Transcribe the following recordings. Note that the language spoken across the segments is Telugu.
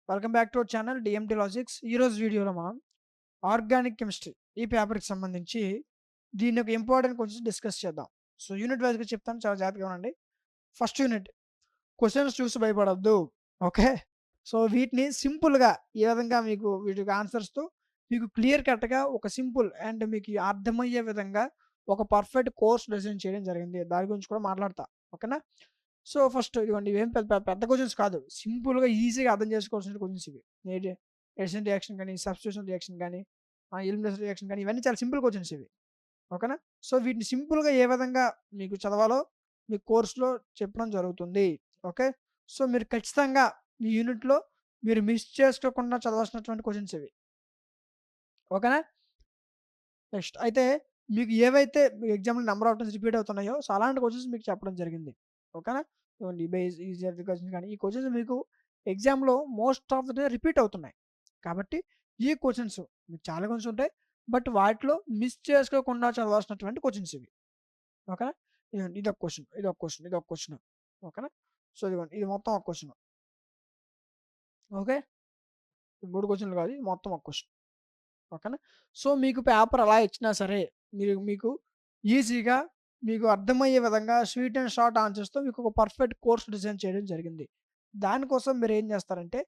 Welcome back to our channel DMT logics. ఈరోజు వీడియోలో మనం ఆర్గానిక్ కెమిస్ట్రీ ఈ పేపర్కి సంబంధించి దీని యొక్క ఇంపార్టెంట్ క్వశ్చన్స్ డిస్కస్ చేద్దాం. సో యూనిట్ వైజ్గా చెప్తాను, చాలా జాగ్రత్తగా ఉండండి. ఫస్ట్ యూనిట్, క్వశ్చన్స్ చూసి భయపడద్దు. ఓకే, సో వీటిని సింపుల్గా ఏ విధంగా మీకు వీటికి ఆన్సర్స్తో మీకు క్లియర్ కట్గా ఒక సింపుల్ అండ్ మీకు అర్థమయ్యే విధంగా ఒక పర్ఫెక్ట్ కోర్స్ డిజైన్ చేయడం జరిగింది. దాని గురించి కూడా మాట్లాడతా. ఓకేనా? సో ఫస్ట్ ఇదిగోండి, ఇవేం పెద్ద పెద్ద క్వశ్చన్స్ కాదు, సింపుల్గా ఈజీగా అర్థం చేసుకోవాల్సిన క్వశ్చన్స్ ఇవి. ఏంటి, ఎడిషన్ రియాక్షన్ కానీ, సబ్స్టిట్యూషన్ రియాక్షన్ కానీ, ఎలిమినేషన్ రియాక్షన్ కానీ, ఇవన్నీ చాలా సింపుల్ క్వశ్చన్స్ ఇవి. ఓకేనా? సో వీటిని సింపుల్గా ఏ విధంగా మీకు చదవాలో మీ కోర్సులో చెప్పడం జరుగుతుంది. ఓకే, సో మీరు ఖచ్చితంగా ఈ యూనిట్లో మీరు మిస్ చేసుకోకుండా చదవాల్సినటువంటి క్వశ్చన్స్ ఇవి. ఓకేనా? నెక్స్ట్ అయితే మీకు ఏవైతే మీ ఎగ్జామ్లో నెంబర్ ఆఫ్ టైమ్స్ రిపీట్ అవుతున్నాయో, సో అలాంటి క్వశ్చన్స్ మీకు చెప్పడం జరిగింది. ఓకేనా? ఇవ్వండి బేస్ ఈజీ క్వశ్చన్స్ కానీ, ఈ క్వశ్చన్స్ మీకు ఎగ్జామ్లో మోస్ట్ ఆఫ్ ద రిపీట్ అవుతున్నాయి. కాబట్టి ఈ క్వశ్చన్స్ మీకు చాలా క్వశ్చన్స్ ఉంటాయి, బట్ వాటిలో మిస్ చేసుకోకుండా చదవాల్సినటువంటి క్వశ్చన్స్ ఇవి. ఓకేనా? ఇదిగోండి, ఇదొక క్వశ్చన్, ఇదొక క్వశ్చన్, ఇదొక క్వశ్చన్. ఓకేనా? సో ఇదిగోండి, ఇది మొత్తం ఒక క్వశ్చన్. ఓకే, ఈ 3 క్వశ్చన్లు కాదు, ఇది మొత్తం ఒక క్వశ్చన్. ఓకేనా? సో మీకు పేపర్ అలా ఇచ్చినా సరే మీకు ఈజీగా మీకు అర్థమయ్యే విధంగా స్వీట్ అండ్ షార్ట్ ఆన్సర్స్తో మీకు ఒక పర్ఫెక్ట్ కోర్స్ డిజైన్ చేయడం జరిగింది. దానికోసం మీరు ఏం చేస్తారంటే,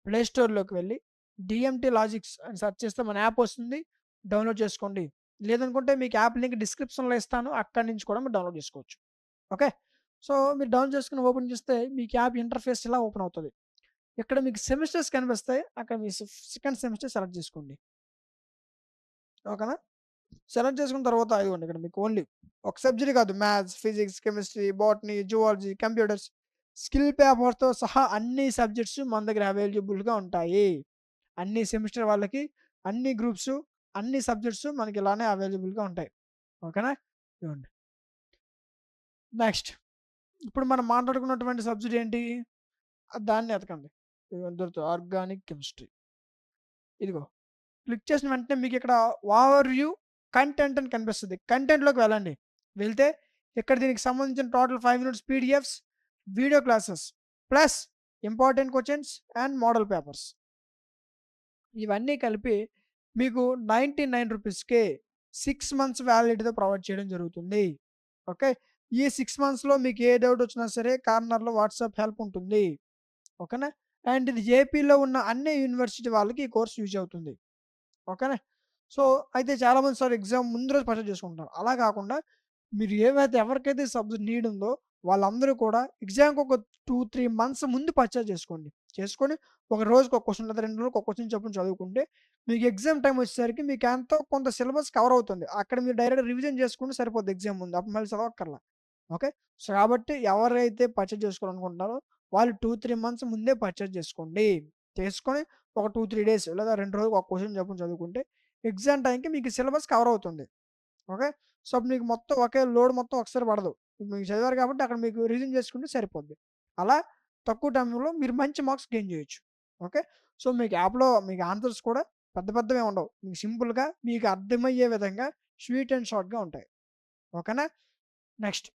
ప్లే స్టోర్లోకి వెళ్ళి డిఎంటి లాజిక్స్ అని సెర్చ్ చేస్తే మన యాప్ వస్తుంది, డౌన్లోడ్ చేసుకోండి. లేదనుకుంటే మీకు యాప్ లింక్ డిస్క్రిప్షన్లో ఇస్తాను, అక్కడి నుంచి కూడా మీరు డౌన్లోడ్ చేసుకోవచ్చు. ఓకే, సో మీరు డౌన్లోడ్ చేసుకుని ఓపెన్ చేస్తే మీకు యాప్ ఇంటర్ఫేస్ ఇలా ఓపెన్ అవుతుంది. ఇక్కడ మీకు సెమిస్టర్స్ కనిపిస్తాయి, అక్కడ మీ సెకండ్ సెమిస్టర్ సెలెక్ట్ చేసుకోండి. ఓకేనా? సెలెక్ట్ చేసుకున్న తర్వాత ఇదిగోండి, ఇక్కడ మీకు ఓన్లీ ఒక సబ్జెక్ట్ కాదు, maths, physics, chemistry, botany, zoology, computers, skill పేపర్తో సహా అన్ని సబ్జెక్ట్స్ మన దగ్గర అవైలబుల్గా ఉంటాయి. అన్ని సెమిస్టర్ వాళ్ళకి అన్ని గ్రూప్స్ అన్ని సబ్జెక్ట్స్ మనకి ఇలానే అవైలబుల్గా ఉంటాయి. ఓకేనా? ఇవ్వండి. నెక్స్ట్, ఇప్పుడు మనం మాట్లాడుకున్నటువంటి సబ్జెక్ట్ ఏంటి, దాన్ని ఎతకండి. దొరుకుతుంది ఆర్గానిక్ కెమిస్ట్రీ. ఇదిగో, క్లిక్ చేసిన వెంటనే మీకు ఇక్కడ ఓవర్ వ్యూ కంటెంట్ అని కనిపిస్తుంది. కంటెంట్లోకి వెళ్ళండి. వెళ్తే ఇక్కడ దీనికి సంబంధించిన total 5 minutes PDFs, video classes, plus important questions and model papers, ఇవన్నీ కలిపి మీకు 99 రూపీస్కే 6 మంత్స్ వ్యాలిడిటీతో ప్రొవైడ్ చేయడం జరుగుతుంది. ఓకే, ఈ 6 మంత్స్లో మీకు ఏ డౌట్ వచ్చినా సరే కార్నర్లో వాట్సాప్ హెల్ప్ ఉంటుంది. ఓకేనా? అండ్ ఇది ఏపీలో ఉన్న అన్ని యూనివర్సిటీ వాళ్ళకి ఈ కోర్స్ యూజ్ అవుతుంది. ఓకేనా? సో అయితే చాలామంది సార్ ఎగ్జామ్ ముందు రోజు పర్చేజ్ చేసుకుంటారు. అలా కాకుండా మీరు ఎవరికైతే సబ్జెక్ట్ నీడ్ ఉందో వాళ్ళందరూ కూడా ఎగ్జామ్‌కి ఒక 2, 3 మంత్స్ ముందు పర్చేజ్ చేసుకోండి. చేసుకొని ఒక రోజుకి ఒక క్వెషన్ లేదా 2 రోజులకి ఒక క్వెషన్ చొప్పున చదువుకుంటే మీకు ఎగ్జామ్ టైమ్ వచ్చేసరికి మీకు ఎంతో కొంత సిలబస్ కవర్ అవుతుంది. అక్కడ మీరు డైరెక్ట్ రివిజన్ చేసుకుంటే సరిపోద్ది ఎగ్జామ్ ముందు. అప్పుడు మళ్ళీ చదవక్కర్లా. ఓకే, సో కాబట్టి ఎవరైతే పర్చేజ్ చేసుకోవాలనుకుంటున్నారో వాళ్ళు 2, 3 మంత్స్ ముందే పర్చేజ్ చేసుకోండి. చేసుకొని ఒక 2, 3 డేస్ లేదా 2 రోజులకు ఒక క్వెషన్ చొప్పున చదువుకుంటే ఎగ్జామ్ టైంకి మీకు సిలబస్ కవర్ అవుతుంది. ఓకే, సో అప్పుడు మీకు మొత్తం ఒకే లోడ్ మొత్తం ఒకసారి పడదు. మీకు చదివారు కాబట్టి అక్కడ మీకు రివిజన్ చేసుకుంటే సరిపోద్ది. అలా తక్కువ టైంలో మీరు మంచి మార్క్స్ గెయిన్ చేయొచ్చు. ఓకే, సో మీకు యాప్‌లో మీకు ఆన్సర్స్ కూడా పెద్ద పెద్దవి ఉండవు. మీకు సింపుల్‌గా మీకు అర్థమయ్యే విధంగా స్వీట్ అండ్ షార్ట్‌గా ఉంటాయి. ఓకేనా? నెక్స్ట్,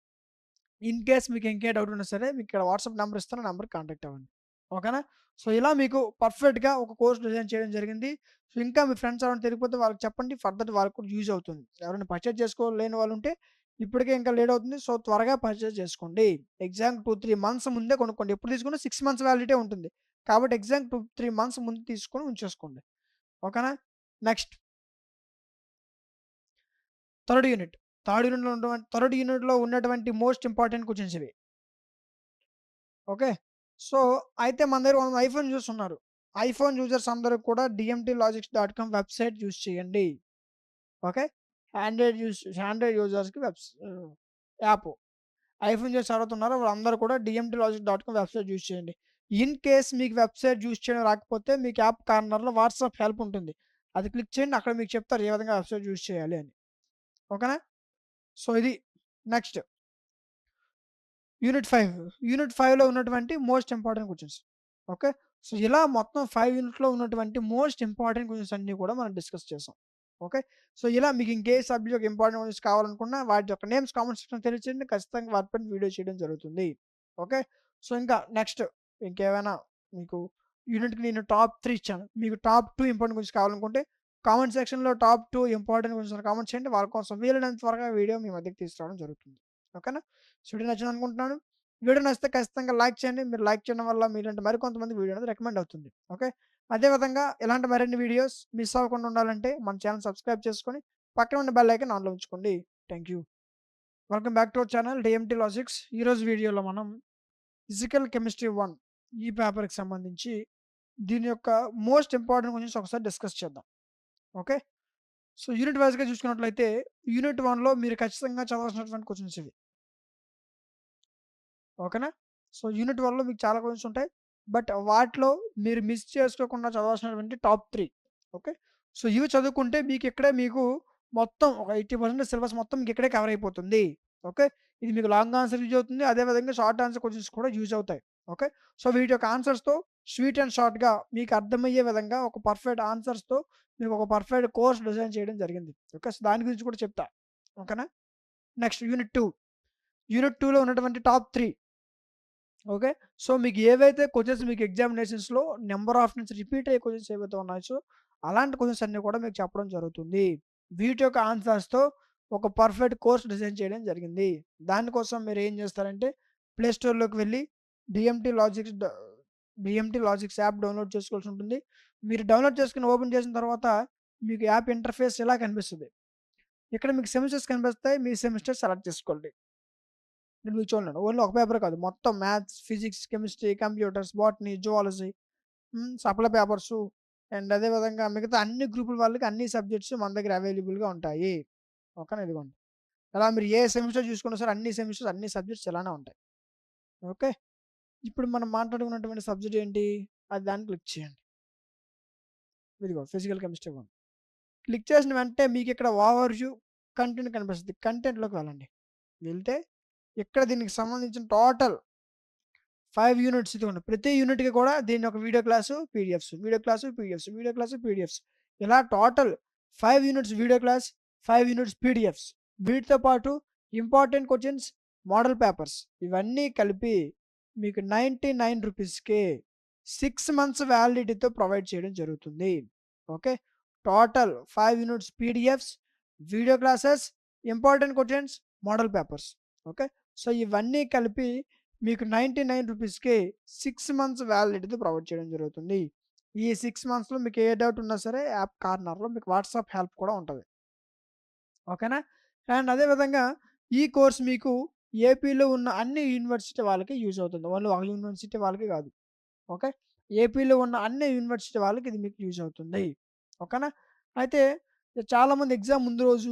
ఇన్ కేస్ మీకు ఇంకే డౌట్ ఉన్నా సరే మీకు ఇక్కడ వాట్సాప్ నెంబర్ ఇస్తాను, ఆ నెంబర్‌కి కాంటాక్ట్ అవ్వండి. ఓకేనా? సో ఇలా మీకు పర్ఫెక్ట్‌గా ఒక కోర్స్ డిజైన్ చేయడం జరిగింది. సో ఇంకా మీ ఫ్రెండ్స్ ఎవరైనా తెలియకపోతే వాళ్ళకి చెప్పండి. ఫర్దర్ వాళ్ళకి కూడా యూజ్ అవుతుంది. ఎవరైనా పర్చేజ్ చేసుకోలేని వాళ్ళు ఉంటే ఇప్పటికే ఇంకా లేట్ అవుతుంది. సో త్వరగా పర్చేజ్ చేసుకోండి. ఎగ్జామ్ 2, 3 మంత్స్ ముందే కొనుక్కోండి. ఎప్పుడు తీసుకున్నా 6 మంత్స్ వ్యాలిడిటీ ఉంటుంది. కాబట్టి ఎగ్జామ్ 2, 3 మంత్స్ ముందు తీసుకొని ఉంచేసుకోండి. ఓకేనా? Next, third unit. థర్డ్ యూనిట్‌లో ఉన్నటువంటి మోస్ట్ ఇంపార్టెంట్ క్వెషన్స్ ఇవి. ఓకే, సో అయితే మన దగ్గర ఐఫోన్ యూజర్స్ ఉన్నారు. ఐఫోన్ యూజర్స్ అందరూ కూడా dmtlogics.com వెబ్‌సైట్ యూజ్ చేయండి. ఓకే, ఆండ్రాయిడ్ యూజర్స్‌కి యాప్. ఐఫోన్ యూజర్స్ ఎవరైతే ఉన్నారో వాళ్ళందరూ కూడా dmtlogics.com వెబ్‌సైట్ యూజ్ చేయండి. ఇన్ కేస్ మీకు వెబ్‌సైట్ యూజ్ చేయడం రాకపోతే మీకు యాప్ కార్నర్‌లో వాట్సాప్ హెల్ప్ ఉంటుంది. అది క్లిక్ చేయండి. అక్కడ మీకు చెప్తారు ఏ విధంగా వెబ్‌సైట్ యూజ్ చేయాలి అని. ఓకేనా? సో ఇది. Next, unit 5. యూనిట్ 5లో ఉన్నటువంటి most important questions. Okay, so ఇలా మొత్తం 5 యూనిట్‌లో ఉన్నటువంటి మోస్ట్ ఇంపార్టెంట్ క్వెషన్స్ అన్నీ కూడా మనం డిస్కస్ చేసాం. ఓకే, సో ఇలా మీకు ఇంకే సబ్జెక్ట్ యొక్క ఇంపార్టెంట్ క్వెషన్స్ కావాలనుకున్నా వాటి యొక్క నేమ్స్ కామెంట్ సెక్షన్‌లో తెలియచేయండి. ఖచ్చితంగా వాటిపైన వీడియో చేయడం జరుగుతుంది. ఓకే, సో ఇంకా నెక్స్ట్ ఇంకేమైనా మీకు యూనిట్‌కి నేను టాప్ 3 ఇచ్చాను. మీకు టాప్ 2 ఇంపార్టెంట్ క్వెషన్స్ కావాలనుకుంటే కామెంట్ సెక్షన్‌లో టాప్ 2 ఇంపార్టెంట్ క్వెషన్స్ కామెంట్ చేయండి. వాళ్ళ కోసం వీలైనంత త్వరగా వీడియో మీ మధ్యకి తీసుకురావడం జరుగుతుంది. ఓకేనా? So, video నచ్చిందనుకుంటున్నాను. వీడియో నచ్చితే ఖచ్చితంగా లైక్ చేయండి. మీరు లైక్ చేయడం వల్ల మీలాంటి మరికొంతమందికి వీడియో అనేది రికమెండ్ అవుతుంది. ఓకే. అదే విధంగా ఇలాంటి మరిన్ని వీడియోస్ మిస్ అవ్వకుండా ఉండాలంటే మన ఛానెల్ సబ్స్క్రైబ్ చేసుకొని పక్కన ఉన్న బెల్ ఐకాన్ ఆన్‌లో ఉంచుకోండి. Thank you. Welcome back to our channel DMT logics. ఈరోజు వీడియోలో మనం ఫిజికల్ కెమిస్ట్రీ 1 ఈ పేపర్‌కి సంబంధించి దీని యొక్క మోస్ట్ ఇంపార్టెంట్ క్వెషన్స్ ఒకసారి డిస్కస్ చేద్దాం. ఓకే. సో, యూనిట్ వైస్‌గా చూసుకున్నట్లయితే యూనిట్ 1లో మీరు ఖచ్చితంగా చదవాల్సినటువంటి క్వెషన్స్ ఇవి. ఓకేనా? సో, యూనిట్ 1లో మీకు చాలా క్వెషన్స్ ఉంటాయి. బట్ వాటిలో మీరు మిస్ చేసుకోకుండా చదవాల్సినటువంటి టాప్ 3. ఓకే. సో, ఇవి చదువుకుంటే మీకు మొత్తం ఒక 80% సిలబస్ మొత్తం మీకు ఇక్కడే కవర్ అయిపోతుంది. ఓకే. ఇది మీకు లాంగ్ ఆన్సర్ యూజ్ అవుతుంది. అదే విధంగా షార్ట్ ఆన్సర్ క్వెషన్స్ కూడా యూజ్ అవుతాయి. ఓకే. సో, వీటి యొక్క ఆన్సర్స్‌తో స్వీట్ అండ్ షార్ట్‌గా మీకు అర్థమయ్యే విధంగా ఒక పర్ఫెక్ట్ ఆన్సర్స్‌తో మీకు ఒక పర్ఫెక్ట్ కోర్స్ డిజైన్ చేయడం జరిగింది. ఓకే. సో, దాని గురించి కూడా చెప్తా. ఓకేనా? Next unit 2. యూనిట్ 2లో ఉన్నటువంటి టాప్ 3. ఓకే. సో, మీకు ఏవైతే క్వెషన్స్ మీకు ఎగ్జామినేషన్స్‌లో నంబర్ ఆఫ్ నుంచి రిపీట్ అయ్యే క్వెషన్స్ ఏవైతే ఉన్నాయో, అలాంటి క్వెషన్స్ అన్నీ కూడా మీకు చెప్పడం జరుగుతుంది. వీటి యొక్క ఆన్సర్స్‌తో ఒక పర్ఫెక్ట్ కోర్స్ డిజైన్ చేయడం జరిగింది. దానికోసం మీరు ఏం చేస్తారంటే ప్లే స్టోర్‌లోకి వెళ్లి డీఎంటీ లాజిక్స్ డీఎంటీ లాజిక్స్ యాప్ డౌన్‌లోడ్ చేసుకోవాల్సి ఉంటుంది. మీరు డౌన్‌లోడ్ చేసుకొని ఓపెన్ చేసిన తర్వాత మీకు యాప్ ఇంటర్ఫేస్ ఇలా కనిపిస్తది. ఇక్కడ మీకు సెమిస్టర్స్ కనిపిస్తాయి. మీ సెమిస్టర్ సెలెక్ట్ చేసుకోండి. నేను మీకు చూడండి. ఓన్లీ ఒక పేపరే కాదు. మొత్తం maths, physics, chemistry, computers, botany, zoology, supply papers and అదే విధంగా మిగతా అన్ని గ్రూపుల వాళ్ళకి అన్ని సబ్జెక్ట్స్ మన దగ్గర అవైలబుల్‌గా ఉంటాయి. ఓకేనా? ఇదిగోండి. అలా మీరు ఏ సెమిస్టర్ చూసుకున్నా సరే అన్ని సెమిస్టర్స్, అన్ని సబ్జెక్ట్స్ ఇలానే ఉంటాయి. ఓకే. ఇప్పుడు మనం మాట్లాడుకున్నటువంటి సబ్జెక్ట్ ఏంటి? అది దాన్ని క్లిక్ చేయండి. ఇదిగో ఫిజికల్ కెమిస్ట్రీ 1. క్లిక్ చేసిన వెంటనే మీకిక్కడ ఓవర్‌వ్యూ కంటెంట్ కనిపిస్తది. కంటెంట్‌లోకి వెళ్ళండి. వెళ్తే ఇక్కడ దీనికి సంబంధించిన టోటల్ 5 యూనిట్స్ ఇదిగోండి. ప్రతి యూనిట్‌కి కూడా దీని యొక్క video class, PDFs, video class, PDFs, video class, PDFs. ఇలా total 5 units video class, 5 units PDFs. వీటితో పాటు ఇంపార్టెంట్ క్వెషన్స్, మోడల్ పేపర్స్ ఇవన్నీ కలిపి మీకు రూ. 99కే 6 మంత్స్ వ్యాలిడిటీతో ప్రొవైడ్ చేయడం జరుగుతుంది. Okay. Total 5 units PDFs, video classes, important questions, model papers. Okay. So, ఇవన్నీ కలిపి మీకు రూ. 99కే 6 మంత్స్ వ్యాలిడిటీతో ప్రొవైడ్ చేయడం జరుగుతుంది. ఈ 6 మంత్స్‌లో మీకు ఏ డౌట్ ఉన్నా సరే యాప్ కార్నర్‌లో మీకు వాట్సాప్ హెల్ప్ కూడా ఉంటది. ఓకేనా? అండ్ అదే విధంగా ఈ కోర్స్ మీకు ఏపీలో ఉన్న అన్ని యూనివర్సిటీ వాళ్ళకి యూజ్ అవుతుంది. ఓన్లీ ఒక యూనివర్సిటీ వాళ్ళకి కాదు. ఓకే. ఏపీలో ఉన్న అన్ని యూనివర్సిటీ వాళ్ళకి ఇది మీకు యూజ్ అవుతుంది. ఓకేనా? అయితే చాలామంది ఎగ్జామ్ ముందు రోజు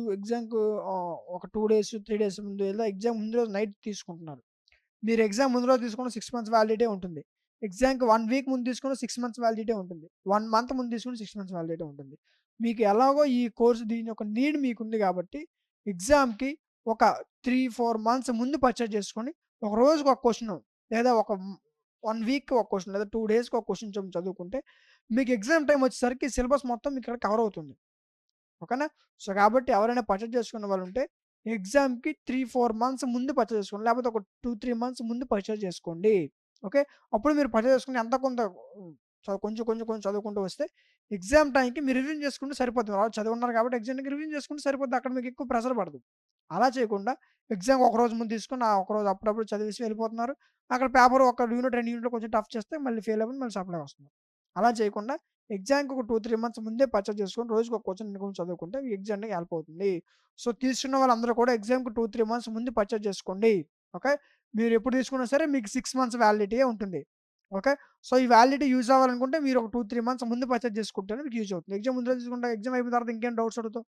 ఒక 2 డేస్, 3 డేస్ ముందు లేదా ఎగ్జామ్ ముందు రోజు నైట్ తీసుకుంటున్నారు. మీరు ఎగ్జామ్ ముందు రోజు తీసుకున్న 6 మంత్స్ వ్యాలిడిటీ ఉంటుంది. ఎగ్జామ్‌కి 1 వీక్ ముందు తీసుకున్న 6 మంత్స్ వ్యాలిడిటీ ఉంటుంది. 1 మంత్ ముందు తీసుకున్న 6 మంత్స్ వ్యాలిడిటీ ఉంటుంది. మీకు ఎలాగో ఈ కోర్స్ దీని యొక్క నీడ్ మీకుంది కాబట్టి ఎగ్జామ్‌కి ఒక 3, 4 మంత్స్ ముందు పర్చేజ్ చేసుకొని ఒక రోజుకి ఒక క్వెషన్ లేదా 1 వీక్‌కి ఒక క్వెషన్ లేదా 2 డేస్‌కి ఒక క్వెషన్ చొప్పున చదువుకుంటే మీకు ఎగ్జామ్ టైమ్ వచ్చేసరికి సిలబస్ మొత్తం మీకు ఇక్కడ కవర్ అవుతుంది. ఓకేనా? సో, కాబట్టి ఎవరైనా పర్చేజ్ చేసుకునే వాళ్ళుంటే ఎగ్జామ్‌కి 3, 4 మంత్స్ ముందు పర్చేజ్ చేసుకోండి. లేకపోతే ఒక 2, 3 మంత్స్ ముందు పర్చేజ్ చేసుకోండి. ఓకే. అప్పుడు మీరు పర్చేజ్ చేసుకొని ఎంతో కొంత కొంచెం చదువుకుంటూ వస్తే ఎగ్జామ్ టైమ్‌కి మీరు రివిజన్ చేసుకుంటే సరిపోతుంది. ఆల్రెడీ చదివున్నారు కాబట్టి ఎగ్జామ్‌కి రివిజన్ చేసుకుంటే సరిపోద్ది. అక్కడ మీకు ఎక్కువ ప్రెషర్ పడదు. అలా చేయకుండా ఎగ్జామ్ ఒక రోజు ముందు తీసుకొని ఆ ఒకరోజు అప్పుడప్పుడు చదివేసి వెళ్ళిపోతున్నారు. అక్కడ పేపర్ ఒక యూనిట్, 2 యూనిట్‌లు కొంచెం టఫ్ చేస్తే మళ్ళీ ఫెయిల్ అయిపోయి మళ్ళీ సప్లై వస్తున్నారు. అలా చేయకుండా ఎగ్జామ్‌కి ఒక 2, 3 మంత్స్ ముందే పర్చేజ్ చేసుకొని రోజుకి ఒక క్వెషన్ కొంచెం చదువుకుంటే మీ ఎగ్జామ్‌కి హెల్ప్ అవుతుంది. సో, తీసుకున్న వాళ్ళందరూ కూడా ఎగ్జామ్‌కి 2, 3 మంత్స్ ముందు పర్చేజ్ చేసుకోండి. ఓకే. మీరు ఎప్పుడు తీసుకున్నా సరే మీకు 6 మంత్స్ వ్యాలిడిటీయే ఉంటుంది. ఓకే. సో, ఈ వ్యాలిడిటీ యూజ్ అవ్వాలనుకుంటే మీరు ఒక 2, 3 మంత్స్ ముందు పర్చేజ్ చేసుకుంటేనే మీకు యూజ్ అవుతుంది. ఎగ్జామ్ ముందు రోజు తీసుకుంటే ఎగ్జామ్ అయిపోయిన తర్వాత ఇంకేం డౌట్స్ అడుగుతావు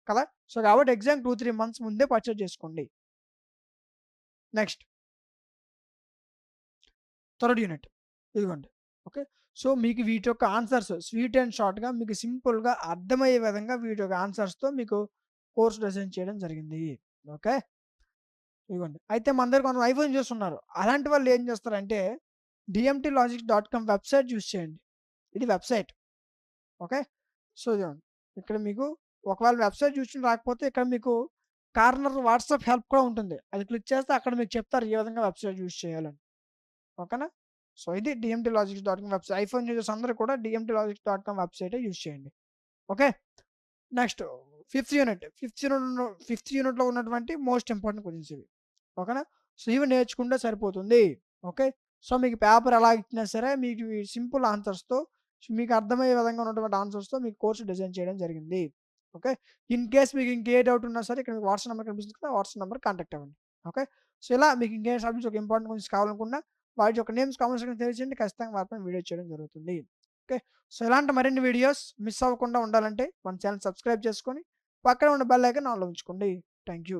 కదా! సో, కాబట్టి ఎగ్జామ్ 2, 3 మంత్స్ ముందే పర్చేజ్ చేసుకోండి. నెక్స్ట్ థర్డ్ యూనిట్ ఇదిగోండి. ఓకే. సో, మీకు వీటి యొక్క ఆన్సర్స్ స్వీట్ అండ్ షార్ట్‌గా మీకు సింపుల్‌గా అర్థమయ్యే విధంగా వీటి యొక్క ఆన్సర్స్‌తో మీకు కోర్స్ డిజైన్ చేయడం జరిగింది. ఓకే. ఇదిగోండి. అయితే మన దగ్గర కొంతమంది ఐఫోన్ యూజర్స్ ఉన్నారు. అలాంటి వాళ్ళు ఏం చేస్తారంటే dmtlogics.com వెబ్‌సైట్ యూజ్ చేయండి. ఇది వెబ్‌సైట్. ఓకే. సో, ఇదిగోండి. ఇక్కడ మీకు ఒకవేళ వెబ్‌సైట్ చూసి రాకపోతే ఇక్కడ మీకు కార్నర్ వాట్సాప్ హెల్ప్ కూడా ఉంటుంది. అది క్లిక్ చేస్తే అక్కడ మీకు చెప్తారు ఏ విధంగా వెబ్‌సైట్ యూజ్ చేయాలని. ఓకేనా? సో, ఇది dmtlogics.com వెబ్‌సైట్. ఐఫోన్ యూజర్స్ అందరూ కూడా dmtlogics.com వెబ్‌సైటే యూజ్ చేయండి. ఓకే. నెక్స్ట్ ఫిఫ్త్ యూనిట్‌లో ఉన్నటువంటి మోస్ట్ ఇంపార్టెంట్ క్వెషన్స్ ఇవి. ఓకేనా? సో, ఇవి నేర్చుకుంటే సరిపోతుంది. ఓకే. సో, మీకు పేపర్ ఎలా ఇచ్చినా సరే మీకు ఈ సింపుల్ ఆన్సర్స్‌తో మీకు అర్థమయ్యే విధంగా ఉన్నటువంటి ఆన్సర్స్‌తో మీకు కోర్స్ డిజైన్ చేయడం జరిగింది. ఓకే. ఇన్ కేస్ మీకు ఇంకే డౌట్ ఉన్నా సరే ఇక్కడ మీకు వాట్సాప్ నంబర్ కనిపిస్తుంది కదా! వాట్సాప్ నంబర్‌కి కాంటాక్ట్ అవ్వండి. ఓకే. సో, ఇలా మీకు ఇంకేం సబ్జెక్ట్స్ ఒక ఇంపార్టెంట్ క్వెషన్స్ కావాలనుకున్నా వాటి యొక్క నేమ్స్ కామెంట్ సెక్షన్‌లో తెలియజేయండి. ఖచ్చితంగా వాటిపైన వీడియో చేయడం జరుగుతుంది. ఓకే. సో, ఇలాంటి మరిన్ని వీడియోస్ మిస్ అవ్వకుండా ఉండాలంటే మన ఛానెల్ సబ్స్క్రైబ్ చేసుకొని పక్కనే ఉన్న బెల్ ఐకాన్ ఆన్‌లో ఉంచుకోండి. Thank you.